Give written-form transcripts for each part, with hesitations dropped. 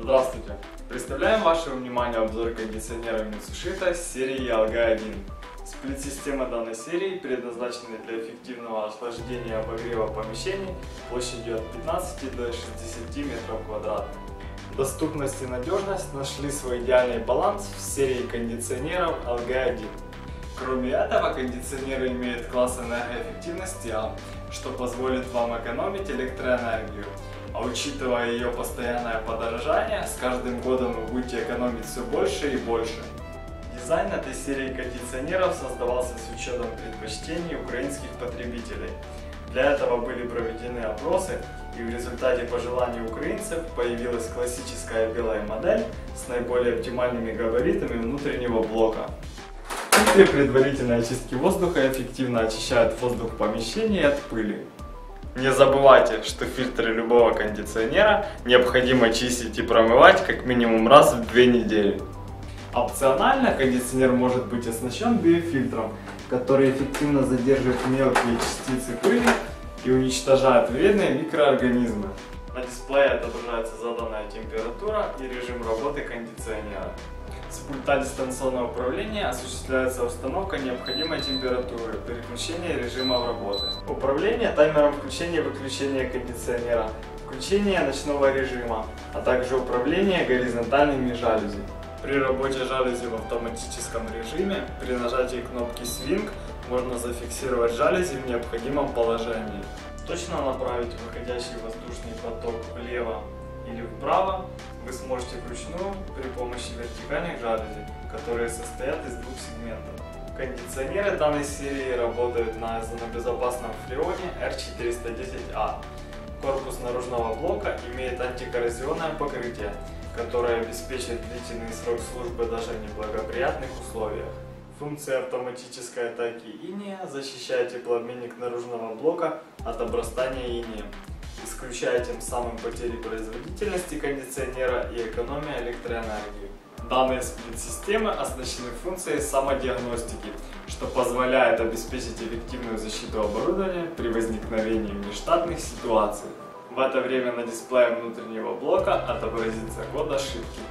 Здравствуйте! Представляем вашему вниманию обзор кондиционера Mitsushita серии Alga-1. Сплит-система данной серии предназначена для эффективного охлаждения и обогрева помещений площадью от 15 до 60 метров квадратных. Доступность и надежность нашли свой идеальный баланс в серии кондиционеров Alga-1. Кроме этого, кондиционер имеет класс энергоэффективности А, что позволит вам экономить электроэнергию. А учитывая ее постоянное подорожание, с каждым годом вы будете экономить все больше и больше. Дизайн этой серии кондиционеров создавался с учетом предпочтений украинских потребителей. Для этого были проведены опросы, и в результате пожеланий украинцев появилась классическая белая модель с наиболее оптимальными габаритами внутреннего блока. Фильтры предварительной очистки воздуха эффективно очищают воздух помещения от пыли. Не забывайте, что фильтры любого кондиционера необходимо чистить и промывать как минимум раз в 2 недели. Опционально кондиционер может быть оснащен биофильтром, который эффективно задерживает мелкие частицы пыли и уничтожает вредные микроорганизмы. На дисплее отображается заданная температура и режим работы кондиционера. С пульта дистанционного управления осуществляется установка необходимой температуры, переключение режимов работы. Управление таймером включения и выключения кондиционера, включение ночного режима, а также управление горизонтальными жалюзи. При работе жалюзи в автоматическом режиме, при нажатии кнопки Swing можно зафиксировать жалюзи в необходимом положении. Точно направить выходящий воздушный поток влево или вправо вы сможете вручную при помощи вертикальных жалюзи, которые состоят из 2 сегментов. Кондиционеры данной серии работают на озонобезопасном фреоне R410A. Корпус наружного блока имеет антикоррозионное покрытие, которое обеспечит длительный срок службы даже в неблагоприятных условиях. Функция автоматической атаки инея защищает теплообменник наружного блока от обрастания инеем, исключая тем самым потери производительности кондиционера и экономия электроэнергии. Данные сплит-системы оснащены функцией самодиагностики, что позволяет обеспечить эффективную защиту оборудования при возникновении внештатных ситуаций. В это время на дисплее внутреннего блока отобразится код ошибки.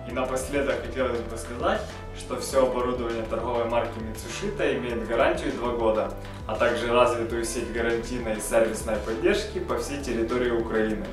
И напоследок хотелось бы сказать, что все оборудование торговой марки Mitsushita имеет гарантию 2 года, а также развитую сеть гарантийной и сервисной поддержки по всей территории Украины.